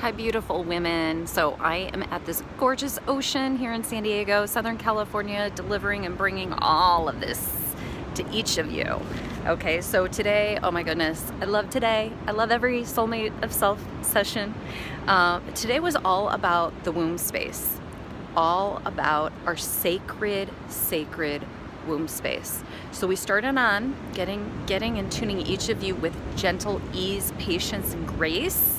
Hi, beautiful women. So I am at this gorgeous ocean here in San Diego, Southern California, delivering and bringing all of this to each of you. Okay, so today, oh my goodness, I love today. I love every Soulmate of Self session. Today was all about the womb space, all about our sacred womb space. So we started on getting and tuning each of you with gentle ease, patience, and grace,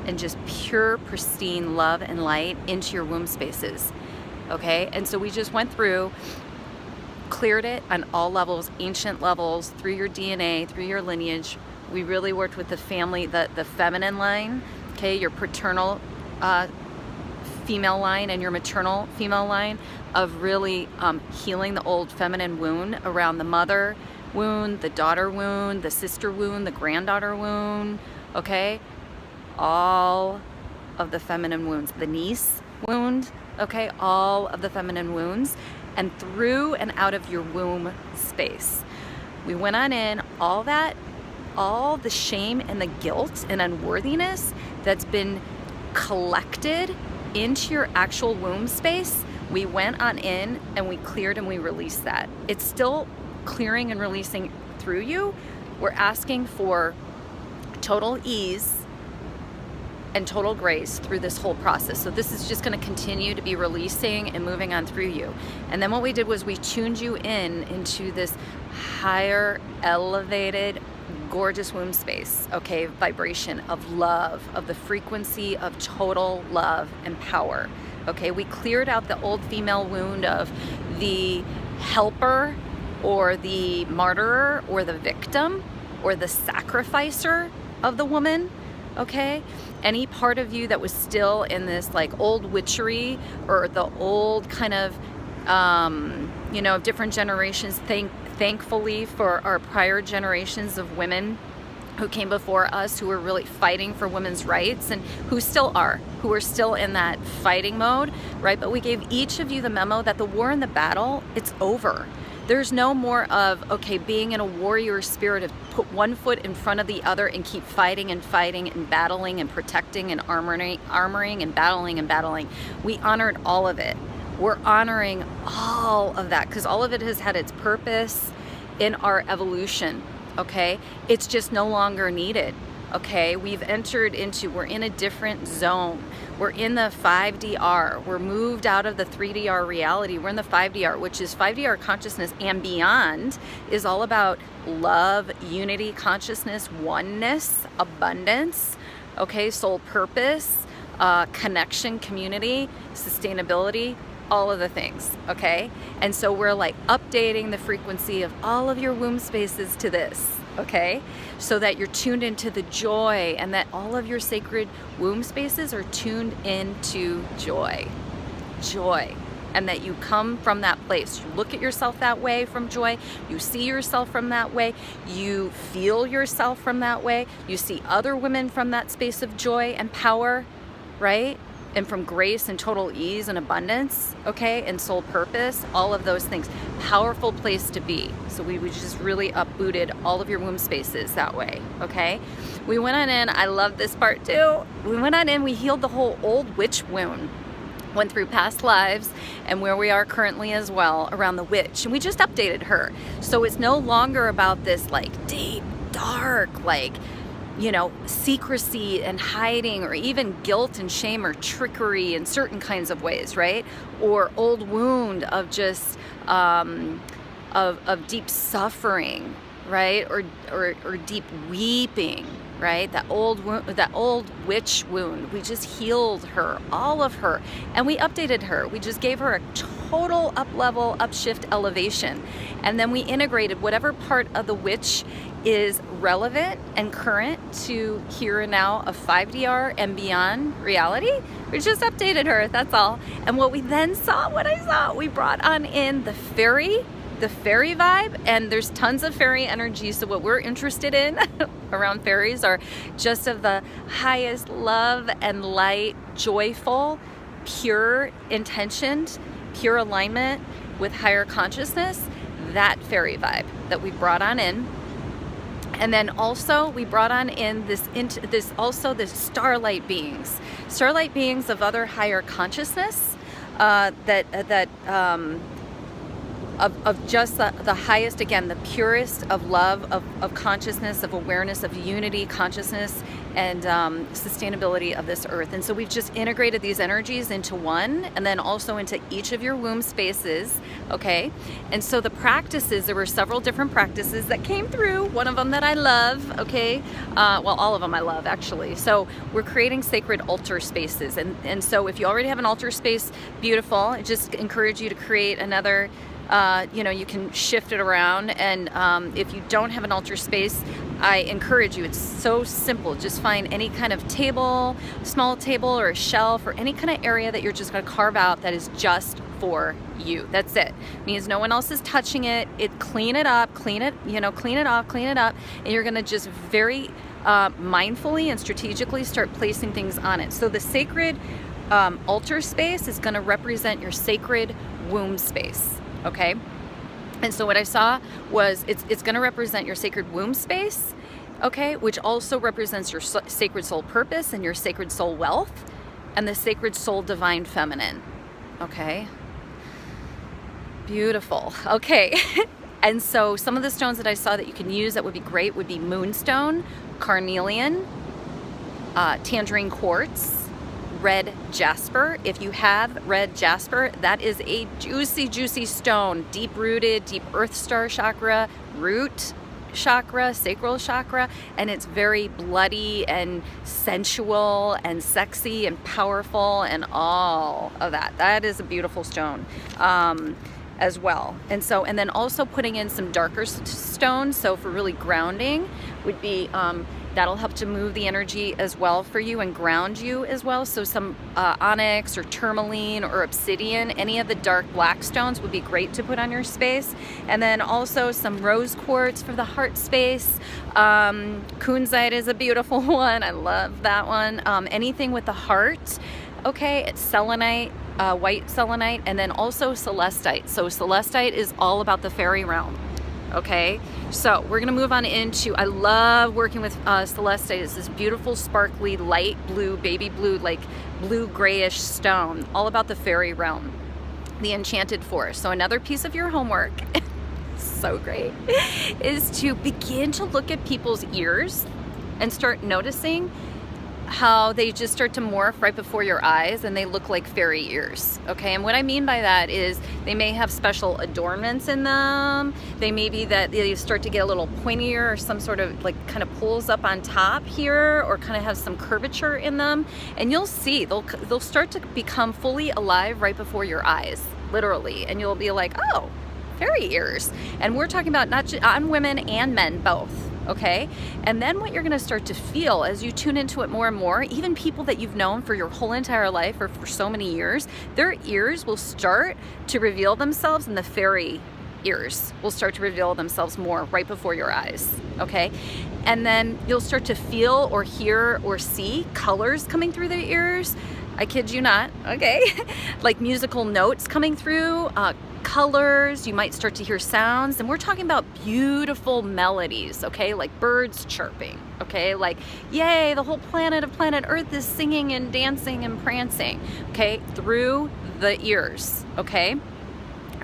and just pure, pristine love and light into your womb spaces, okay? And so we just went through, cleared it on all levels, ancient levels, through your DNA, through your lineage. We really worked with the family, the feminine line, okay? Your paternal female line and your maternal female line of really healing the old feminine wound around the mother wound, the daughter wound, the sister wound, the granddaughter wound, okay? All of the feminine wounds, the niece wound, okay, all of the feminine wounds, and through and out of your womb space. We went on in all that, all the shame and the guilt and unworthiness that's been collected into your actual womb space. We went on in and we cleared and we released that. It's still clearing and releasing through you. We're asking for total ease and total grace through this whole process. So this is just going to continue to be releasing and moving on through you. And then what we did was we tuned you into this higher, elevated, gorgeous womb space, okay, vibration of love, of the frequency of total love and power. Okay, we cleared out the old female wound of the helper or the martyrer or the victim or the sacrificer of the woman. Okay, any part of you that was still in this like old witchery or the old kind of, different generations. Thankfully for our prior generations of women who came before us, who were really fighting for women's rights and who are still in that fighting mode, right? But we gave each of you the memo that the war and the battle, it's over. There's no more of, okay, being in a warrior spirit of put one foot in front of the other and keep fighting and battling and protecting and armoring and battling. We honored all of it. We're honoring all of that because all of it has had its purpose in our evolution, okay? It's just no longer needed, okay? We're in a different zone. We're in the 5DR. We're moved out of the 3DR reality. We're in the 5DR, which is 5DR consciousness and beyond, is all about love, unity, consciousness, oneness, abundance, okay, soul purpose, connection, community, sustainability, all of the things, okay? And so we're like updating the frequency of all of your womb spaces to this, okay? So that you're tuned into the joy and that all of your sacred womb spaces are tuned into joy, and that you come from that place. You look at yourself that way from joy, you see yourself from that way, you feel yourself from that way, you see other women from that space of joy and power, right? And from grace and total ease and abundance, okay, and soul purpose, all of those things. Powerful place to be. So we just really upbooted all of your womb spaces that way, okay? We went on in, I love this part too. We went on in, we healed the whole old witch wound. Went through past lives and where we are currently as well around the witch. And we just updated her. So it's no longer about this like deep, dark, like, secrecy and hiding or even guilt and shame or trickery in certain kinds of ways, right? Or old wound of just of deep suffering, right? Or deep weeping, right? That old witch wound. We just healed her, all of her, and we updated her. We just gave her a total up level, upshift, elevation. And then we integrated whatever part of the witch is relevant and current to here and now of 5DR and beyond reality. We just updated her, that's all. And what I saw, we brought on in the fairy vibe, and there's tons of fairy energy. So what we're interested in around fairies are just of the highest love and light, joyful, pure intentioned, pure alignment with higher consciousness, that fairy vibe that we brought on in. And then also we brought on in this starlight beings of other higher consciousness, of just the highest, again, the purest of love, of consciousness, of awareness, of unity, consciousness, and sustainability of this earth. And so we've just integrated these energies into one, and then also into each of your womb spaces, okay? And so the practices, there were several different practices that came through, one of them that I love, okay? Well, all of them I love, actually. So we're creating sacred altar spaces. And so if you already have an altar space, beautiful. I just encourage you to create another. You can shift it around, and if you don't have an altar space, I encourage you, it's so simple, just find any kind of table, small table or a shelf or any kind of area that you're just going to carve out that is just for you. That's it. Means no one else is touching it. Clean it up, clean it off, and you're going to just very mindfully and strategically start placing things on it. So the sacred altar space is going to represent your sacred womb space. Okay, and so what I saw was it's going to represent your sacred womb space, okay, which also represents your sacred soul purpose and your sacred soul wealth and the sacred soul divine feminine. Okay, beautiful. Okay, and so some of the stones that I saw that you can use that would be great would be moonstone, carnelian, tangerine quartz, red jasper. If you have red jasper, that is a juicy stone, deep rooted, deep earth star chakra, root chakra, sacral chakra, and it's very bloody and sensual and sexy and powerful and all of that. That is a beautiful stone as well. And then also putting in some darker stones, so for really grounding would be that'll help to move the energy as well for you and ground you as well. So some onyx or tourmaline or obsidian, any of the dark black stones would be great to put on your space. And then also some rose quartz for the heart space. Kunzite is a beautiful one. I love that one. Anything with the heart. Okay, it's selenite, white selenite, and then also celestite. So celestite is all about the fairy realm. Okay, so we're gonna move on into, I love working with celestite. It's this beautiful sparkly light blue, baby blue, like blue grayish stone, all about the fairy realm, the enchanted forest. So another piece of your homework, so great, is to begin to look at people's ears and start noticing how they just start to morph right before your eyes and they look like fairy ears. Okay, and what I mean by that is they may have special adornments in them. They may be that they start to get a little pointier or some sort of like kind of pulls up on top here, or kind of have some curvature in them, and you'll see they'll start to become fully alive right before your eyes, literally, and you'll be like, oh, fairy ears. And we're talking about not just on women and men both. Okay, and then what you're going to start to feel as you tune into it more and more, even people that you've known for your whole entire life or for so many years, their ears will start to reveal themselves, and the fairy ears will start to reveal themselves more right before your eyes. Okay, and then you'll start to feel or hear or see colors coming through their ears. I kid you not. Okay, like musical notes coming through, colors. You might start to hear sounds, and we're talking about beautiful melodies, okay, like birds chirping, okay, like yay, the whole planet of planet Earth is singing and dancing and prancing, okay, through the ears. Okay,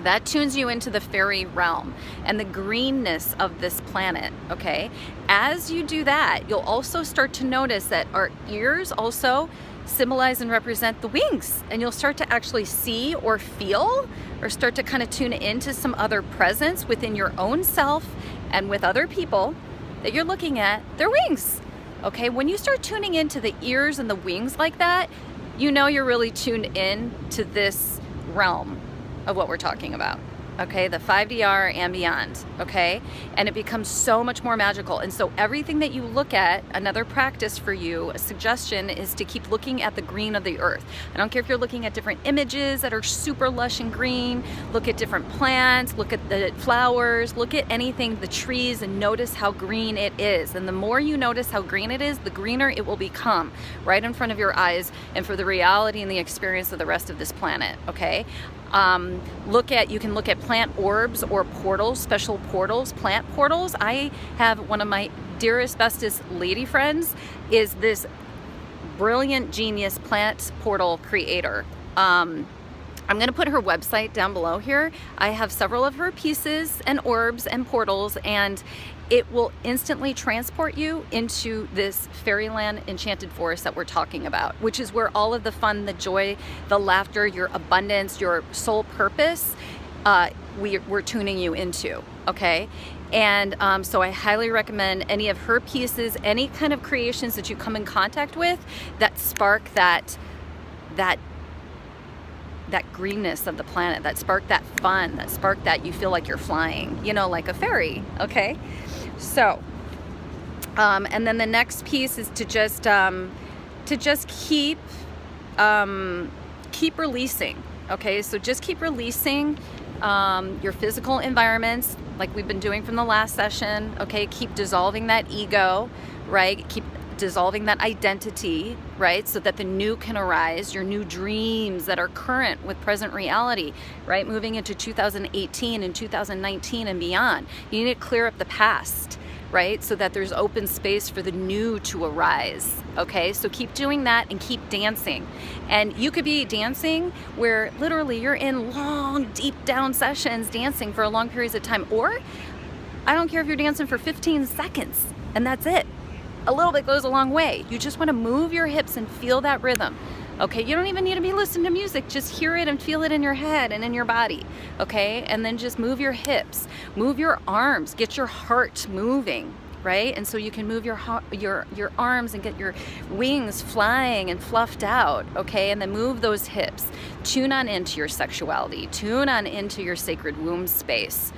that tunes you into the fairy realm and the greenness of this planet. Okay, as you do that, you'll also start to notice that our ears also symbolize and represent the wings, and you'll start to actually see or feel or start to kind of tune into some other presence within your own self and with other people that you're looking at their wings. Okay, when you start tuning into the ears and the wings like that, you know you're really tuned in to this realm of what we're talking about. Okay, the 5DR and beyond. Okay, and it becomes so much more magical. And so everything that you look at, another practice for you, a suggestion is to keep looking at the green of the earth. I don't care if you're looking at different images that are super lush and green, look at different plants, look at the flowers, look at anything, the trees, and notice how green it is. And the more you notice how green it is, the greener it will become right in front of your eyes and for the reality and the experience of the rest of this planet. Okay, You can look at plant orbs or portals, special portals, plant portals. I have one of my dearest, bestest lady friends is this brilliant genius plant portal creator. I'm going to put her website down below here. I have several of her pieces and orbs and portals, and it will instantly transport you into this fairyland enchanted forest that we're talking about, which is where all of the fun, the joy, the laughter, your abundance, your soul purpose, we're tuning you into, okay? And so I highly recommend any of her pieces, any kind of creations that you come in contact with that spark that greenness of the planet, that spark that fun, that spark that you feel like you're flying, you know, like a fairy, okay? So, and then the next piece is to just keep releasing, okay? So just keep releasing your physical environments like we've been doing from the last session, okay? Keep dissolving that ego, right? Keep dissolving that identity, right? So that the new can arise, your new dreams that are current with present reality, right? Moving into 2018 and 2019 and beyond. You need to clear up the past, right? So that there's open space for the new to arise, okay? So keep doing that and keep dancing. And you could be dancing where literally you're in long, deep down sessions dancing for long periods of time, or I don't care if you're dancing for 15 seconds and that's it. A little bit goes a long way. You just want to move your hips and feel that rhythm. Okay, you don't even need to be listening to music. Just hear it and feel it in your head and in your body. Okay, and then just move your hips, move your arms, get your heart moving, right? And so you can move your arms and get your wings flying and fluffed out. Okay, and then move those hips. Tune on into your sexuality. Tune on into your sacred womb space.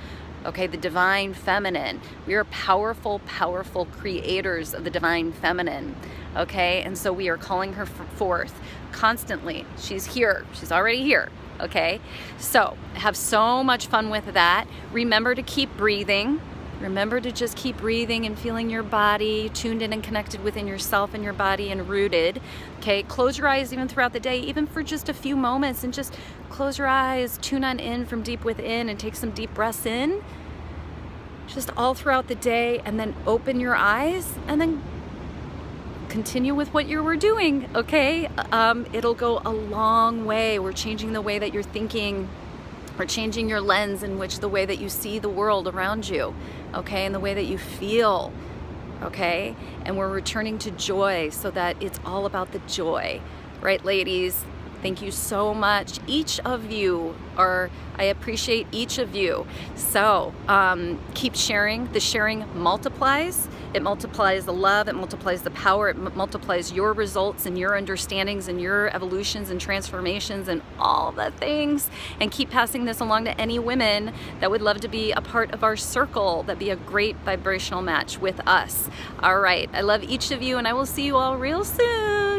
Okay, the divine feminine. We are powerful, powerful creators of the divine feminine. Okay, and so we are calling her forth constantly. She's here. She's already here. Okay, so have so much fun with that. Remember to keep breathing. Remember to just keep breathing and feeling your body tuned in and connected within yourself and your body and rooted. Okay, close your eyes even throughout the day, even for just a few moments, and just close your eyes, tune on in from deep within, and take some deep breaths in just all throughout the day, and then open your eyes and then continue with what you were doing. Okay, it'll go a long way. We're changing the way that you're thinking. We're changing your lens in which the way that you see the world around you, okay, and the way that you feel, okay? And we're returning to joy so that it's all about the joy, right, ladies? Thank you so much. Each of you I appreciate each of you. So keep sharing. The sharing multiplies. It multiplies the love, it multiplies the power, it multiplies your results and your understandings and your evolutions and transformations and all the things. And keep passing this along to any women that would love to be a part of our circle, that'd be a great vibrational match with us. All right, I love each of you, and I will see you all real soon.